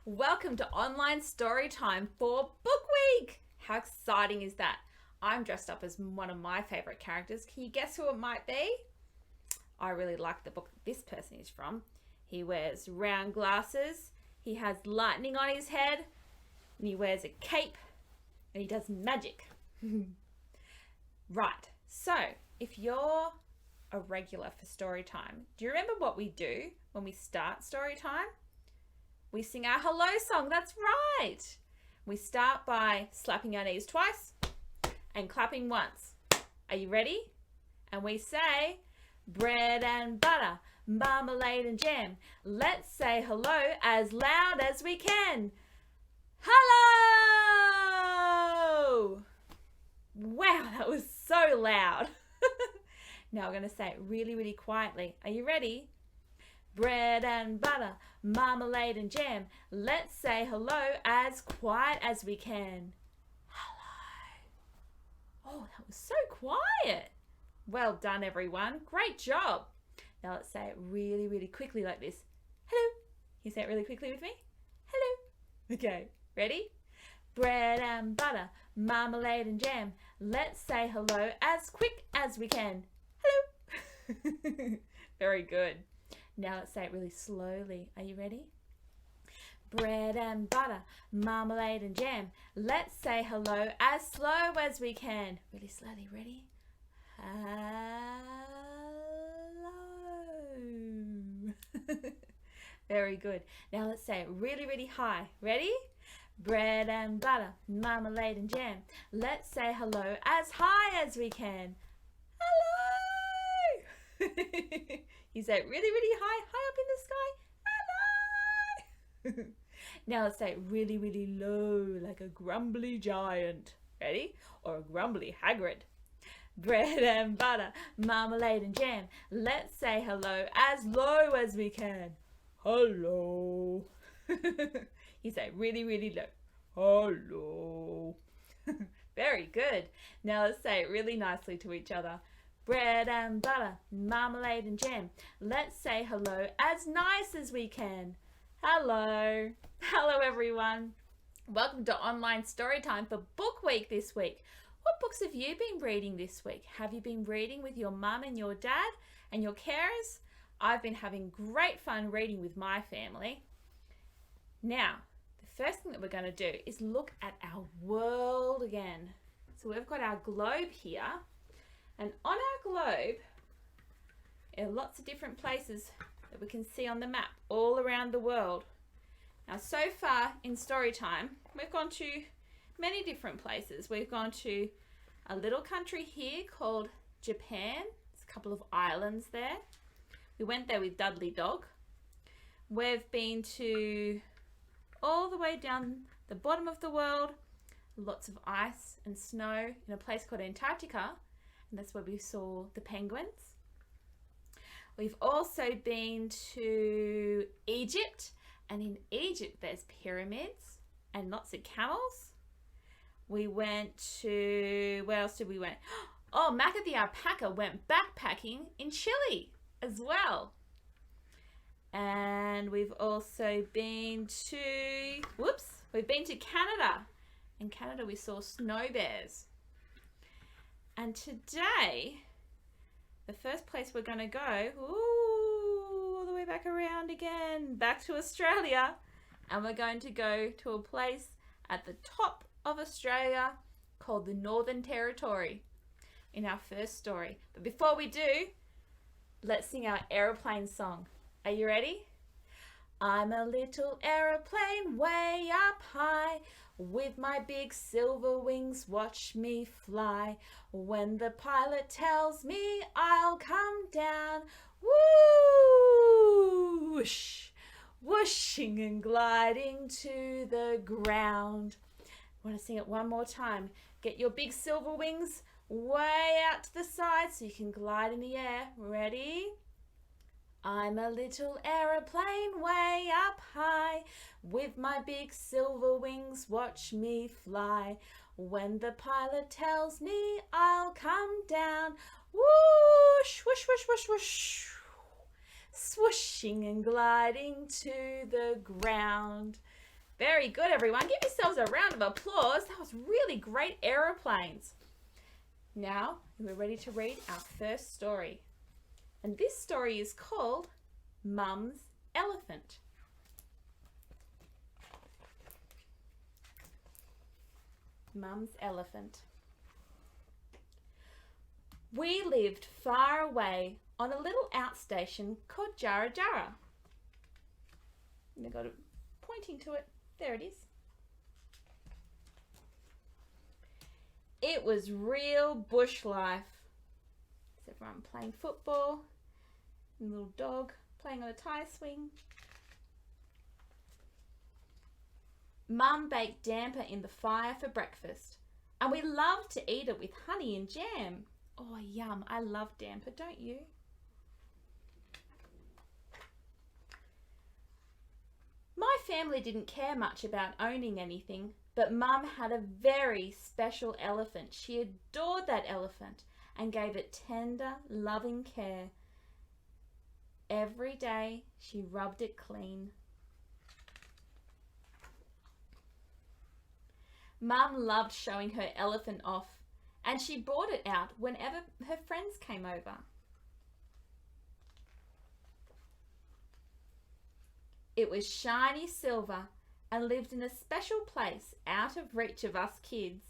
Welcome to online story time for Book Week! How exciting is that? I'm dressed up as one of my favourite characters. Can you guess who it might be? I really like the book that this person is from. He wears round glasses, he has lightning on his head, and he wears a cape, and he does magic. Right, so if you're a regular for story time, do you remember what we do when we start story time? We sing our hello song, that's right. We start by slapping our knees twice and clapping once. Are you ready? And we say, bread and butter, marmalade and jam. Let's say hello as loud as we can. Hello! Wow, that was so loud. Now we're going to say it really, really quietly. Are you ready? Bread and butter, marmalade and jam. Let's say hello as quiet as we can. Hello. Oh, that was so quiet. Well done, everyone. Great job. Now let's say it really, really quickly like this. Hello. Can you say it really quickly with me? Hello. Okay, ready? Bread and butter, marmalade and jam. Let's say hello as quick as we can. Hello. Very good. Now let's say it really slowly. Are you ready? Bread and butter, marmalade and jam. Let's say hello as slow as we can. Really slowly. Ready? Hello. Very good. Now let's say it really, really high. Ready? Bread and butter, marmalade and jam. Let's say hello as high as we can. Hello. You say it really, really high up in the sky. Hello. Now let's say it really, really low, like a grumbly giant. Ready? Or a grumbly Hagrid. Bread and butter, marmalade and jam. Let's say hello as low as we can. Hello. You say really, really low. Hello. Very good. Now let's say it really nicely to each other. Bread and butter, marmalade and jam. Let's say hello as nice as we can. Hello. Hello, everyone. Welcome to Online Storytime for Book Week this week. What books have you been reading this week? Have you been reading with your mum and your dad and your carers? I've been having great fun reading with my family. Now, the first thing that we're going to do is look at our world again. So we've got our globe here. And on our globe are lots of different places that we can see on the map all around the world. Now, so far in story time, we've gone to many different places. We've gone to a little country here called Japan. There's a couple of islands there. We went there with Dudley Dog. We've been to all the way down the bottom of the world, lots of ice and snow in a place called Antarctica. And that's where we saw the penguins. We've also been to Egypt, and in Egypt there's pyramids and lots of camels. We went to, where else did we went? Oh, Macca the alpaca went backpacking in Chile as well. And we've also been to, we've been to Canada. In Canada we saw snow bears. And today, the first place we're going to go, all the way back around again, back to Australia. And we're going to go to a place at the top of Australia called the Northern Territory in our first story. But before we do, let's sing our aeroplane song. Are you ready? I'm a little aeroplane way up high. With my big silver wings, watch me fly. When the pilot tells me I'll come down, whoosh, whooshing and gliding to the ground. I want to sing it one more time. Get your big silver wings way out to the side so you can glide in the air. Ready? I'm a little aeroplane way up high. With my big silver wings, watch me fly. When the pilot tells me I'll come down, whoosh, whoosh, whoosh, whoosh, whoosh. Swooshing and gliding to the ground. Very good, everyone. Give yourselves a round of applause. That was really great aeroplanes. Now, we're ready to read our first story. And this story is called Mum's Elephant. Mum's Elephant. We lived far away on a little outstation called Jarra Jarra. And I've got it pointing to it. There it is. It was real bush life. There's everyone playing football, and a little dog playing on a tire swing. Mum baked damper in the fire for breakfast, and we loved to eat it with honey and jam. Oh, yum. I love damper, don't you? My family didn't care much about owning anything, but Mum had a very special elephant. She adored that elephant and gave it tender, loving care. Every day she rubbed it clean. Mum loved showing her elephant off, and she brought it out whenever her friends came over. It was shiny silver and lived in a special place out of reach of us kids.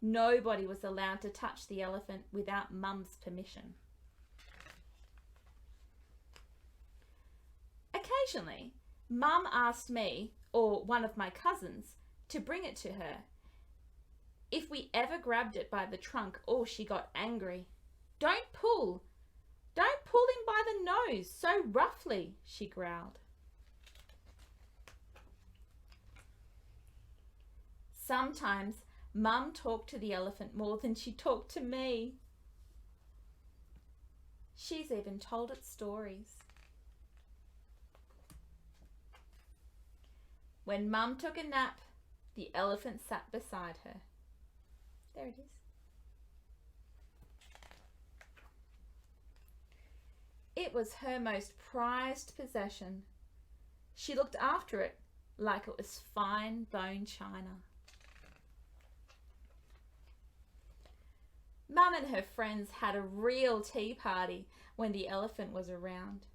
Nobody was allowed to touch the elephant without Mum's permission. Occasionally, Mum asked me or one of my cousins to bring it to her. If we ever grabbed it by the trunk, she got angry. Don't pull him by the nose so roughly, she growled. Sometimes Mum talked to the elephant more than she talked to me. She's even told it stories. When Mum took a nap, the elephant sat beside her. There it is. It was her most prized possession. She looked after it like it was fine bone china. Mum and her friends had a real tea party when the elephant was around.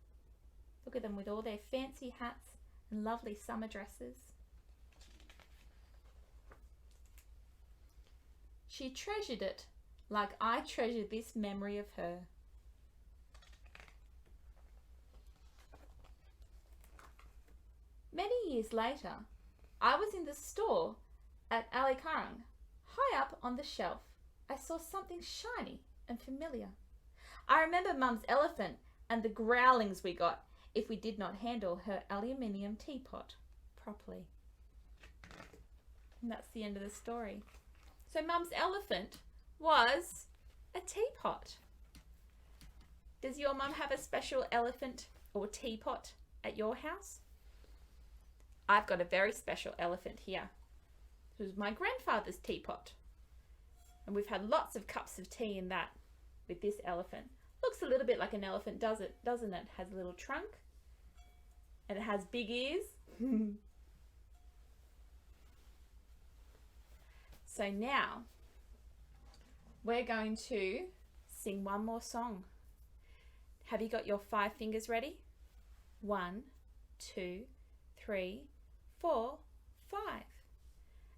Look at them with all their fancy hats and lovely summer dresses. She treasured it like I treasure this memory of her. Many years later, I was in the store at Alikarang. High up on the shelf, I saw something shiny and familiar. I remember Mum's elephant and the growlings we got if we did not handle her aluminium teapot properly. And that's the end of the story. So Mum's elephant was a teapot. Does your mum have a special elephant or teapot at your house? I've got a very special elephant here. This was my grandfather's teapot. And we've had lots of cups of tea in that with this elephant. Looks a little bit like an elephant, doesn't it? Has a little trunk and it has big ears. So now we're going to sing one more song. Have you got your 5 fingers ready? 1, 2, 3, 4, 5.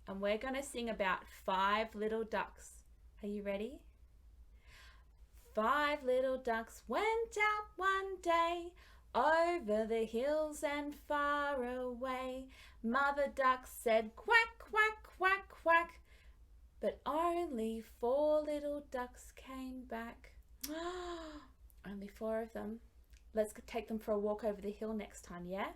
And we're going to sing about 5 little ducks. Are you ready? 5 little ducks went out one day over the hills and far away. Mother duck said quack, quack, quack, quack. But only 4 little ducks came back. Only 4 of them. Let's take them for a walk over the hill next time, yeah?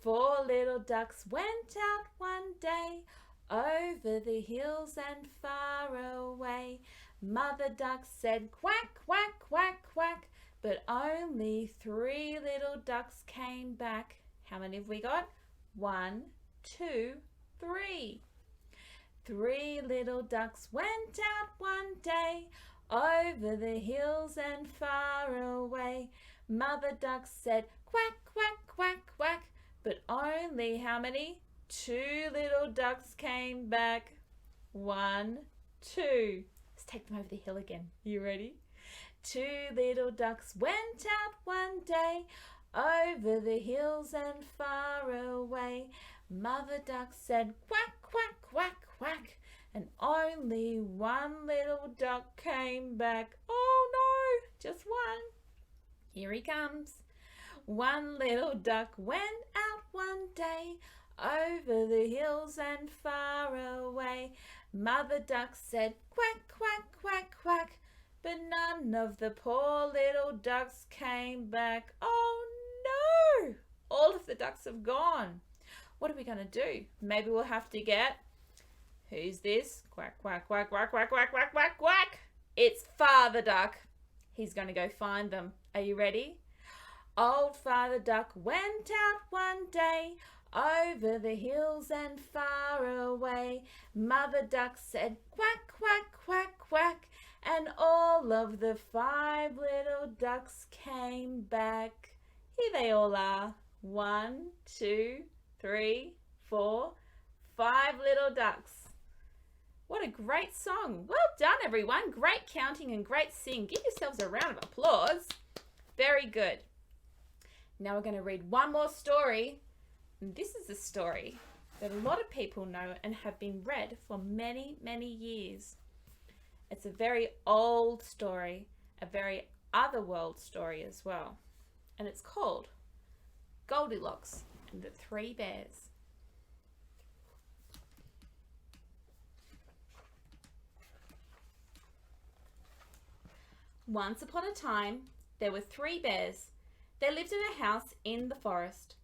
4 little ducks went out one day over the hills and far away. Mother duck said quack, quack, quack, quack. But only 3 little ducks came back. How many have we got? 1, 2, 3. 3 little ducks went out one day over the hills and far away. Mother duck said quack, quack, quack, quack. But only how many? 2 little ducks came back. 1, 2. Let's take them over the hill again. You ready? 2 little ducks went out one day, over the hills and far away. Mother duck said quack, quack, quack, quack, and only 1 little duck came back. Oh no, just 1. Here he comes. 1 little duck went out one day, over the hills and far away. Mother duck said quack, quack, quack, quack, but none of the poor little ducks came back. Oh no! All of the ducks have gone. What are we going to do? Maybe we'll have to get... Who's this? Quack, quack, quack, quack, quack, quack, quack, quack, quack. It's Father Duck. He's going to go find them. Are you ready? Old Father Duck went out one day, over the hills and far away. Mother Duck said quack, quack, quack, quack, and all of the 5 little ducks came back. Here they all are. 1, 2, 3, 4, 5 little ducks. What a great song. Well done, everyone. Great counting and great singing. Give yourselves a round of applause. Very good. Now we're going to read one more story. And this is a story that a lot of people know and have been read for many, many years. It's a very old story, a very otherworld story as well. And it's called Goldilocks and the 3 Bears. Once upon a time, there were 3 bears. They lived in a house in the forest.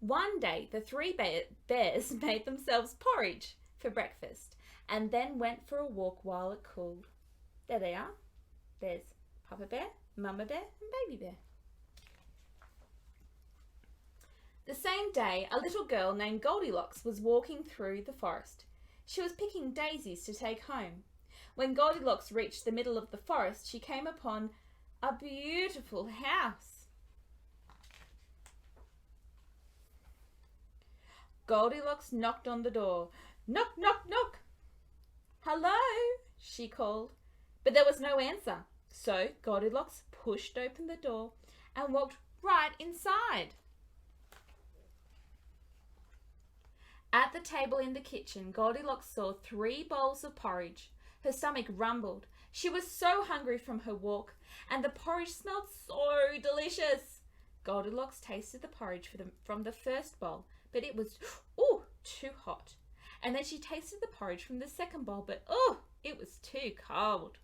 One day, the 3 bears made themselves porridge for breakfast and then went for a walk while it cooled. There they are. There's Papa Bear, Mama Bear, and Baby Bear. The same day, a little girl named Goldilocks was walking through the forest. She was picking daisies to take home. When Goldilocks reached the middle of the forest, she came upon a beautiful house. Goldilocks knocked on the door. Knock, knock, knock. Hello, she called. But there was no answer. So Goldilocks pushed open the door and walked right inside. At the table in the kitchen, Goldilocks saw 3 bowls of porridge. Her stomach rumbled. She was so hungry from her walk, and the porridge smelled so delicious. Goldilocks tasted the porridge from the first bowl, but it was, too hot. And then she tasted the porridge from the second bowl, but, it was too cold.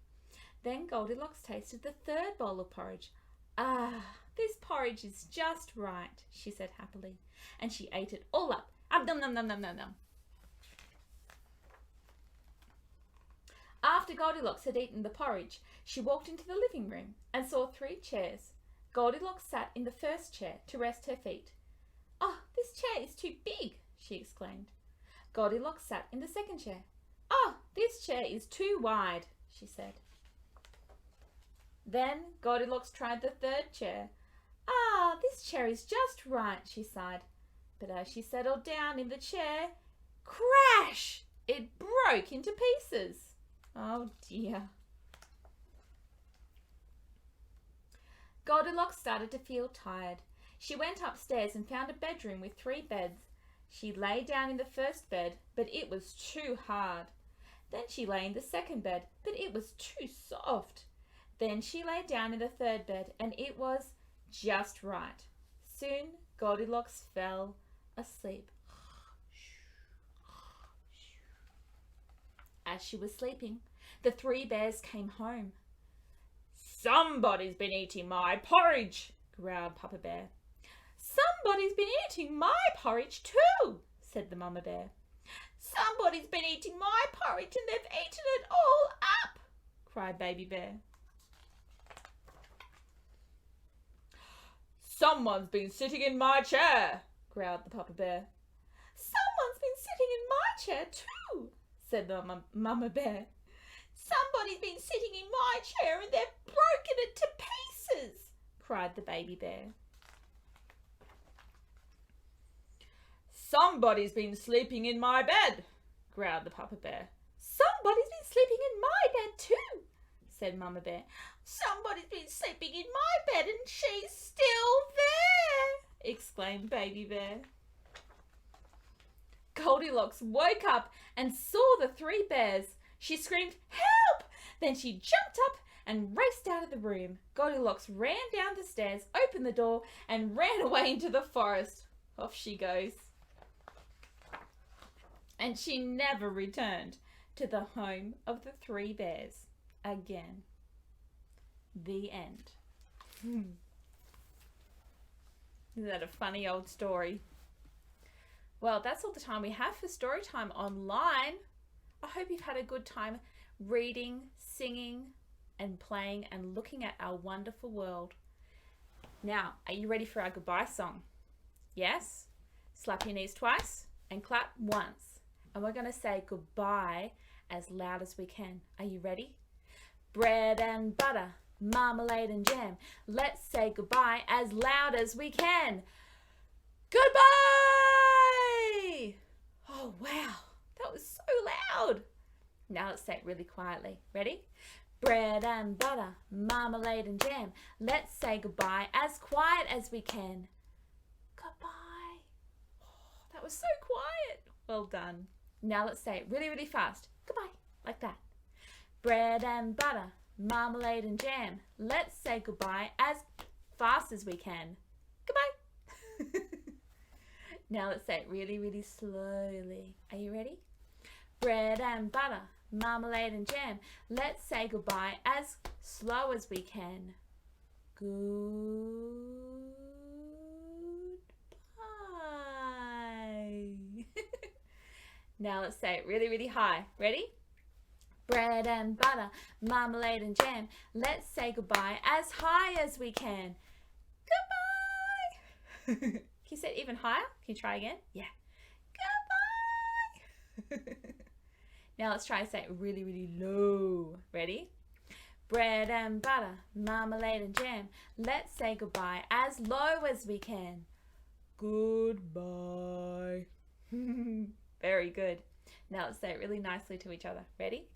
Then Goldilocks tasted the third bowl of porridge. Ah, this porridge is just right, she said happily, and she ate it all up. Nom, nom, nom, nom, nom, nom. After Goldilocks had eaten the porridge, she walked into the living room and saw 3 chairs. Goldilocks sat in the first chair to rest her feet. Oh, this chair is too big, she exclaimed. Goldilocks sat in the second chair. Oh, this chair is too wide, she said. Then Goldilocks tried the third chair. Ah, this chair is just right, she sighed. But as she settled down in the chair, crash! It broke into pieces. Oh dear. Goldilocks started to feel tired. She went upstairs and found a bedroom with 3 beds. She lay down in the first bed, but it was too hard. Then she lay in the second bed, but it was too soft. Then she lay down in the third bed, and it was just right. Soon Goldilocks fell asleep. As she was sleeping, the 3 bears came home. Somebody's been eating my porridge, growled Papa Bear. Somebody's been eating my porridge too, said the Mama Bear. Somebody's been eating my porridge and they've eaten it all up, cried Baby Bear. Someone's been sitting in my chair, growled the Papa Bear. Someone's been sitting in my chair too, said the Mama Bear. Somebody's been sitting in my chair and they've broken it to pieces, cried the Baby Bear. Somebody's been sleeping in my bed, growled the Papa Bear. Somebody's been sleeping in my bed too, said Mama Bear. Somebody's been sleeping in my bed and she's still there, exclaimed Baby Bear. Goldilocks woke up and saw the three bears. She screamed, "Help!" Then she jumped up and raced out of the room. Goldilocks ran down the stairs, opened the door, and ran away into the forest. Off she goes. And she never returned to the home of the three bears again. The end. Isn't that a funny old story? Well, that's all the time we have for Storytime online. I hope you've had a good time reading, singing, and playing and looking at our wonderful world. Now, are you ready for our goodbye song? Yes? Slap your knees twice and clap once. And we're going to say goodbye as loud as we can. Are you ready? Bread and butter, marmalade and jam. Let's say goodbye as loud as we can. Goodbye! Oh, wow. That was so loud. Now let's say it really quietly. Ready? Bread and butter, marmalade and jam. Let's say goodbye as quiet as we can. Goodbye. Oh, that was so quiet. Well done. Now let's say it really, really fast. Goodbye, like that. Bread and butter, marmalade and jam. Let's say goodbye as fast as we can. Goodbye. Now let's say it really, really slowly. Are you ready? Bread and butter, marmalade and jam. Let's say goodbye as slow as we can. Goodbye. Now let's say it really, really high. Ready? Bread and butter, marmalade and jam. Let's say goodbye as high as we can. Goodbye. Can you say it even higher? Can you try again? Yeah. Goodbye. Now let's try to say it really, really low. Ready? Bread and butter, marmalade and jam. Let's say goodbye as low as we can. Goodbye. Very good. Now let's say it really nicely to each other. Ready?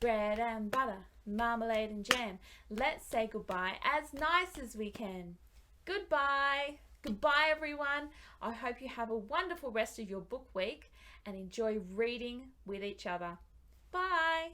Bread and butter, marmalade and jam. Let's say goodbye as nice as we can. Goodbye. Goodbye, everyone. I hope you have a wonderful rest of your book week and enjoy reading with each other. Bye.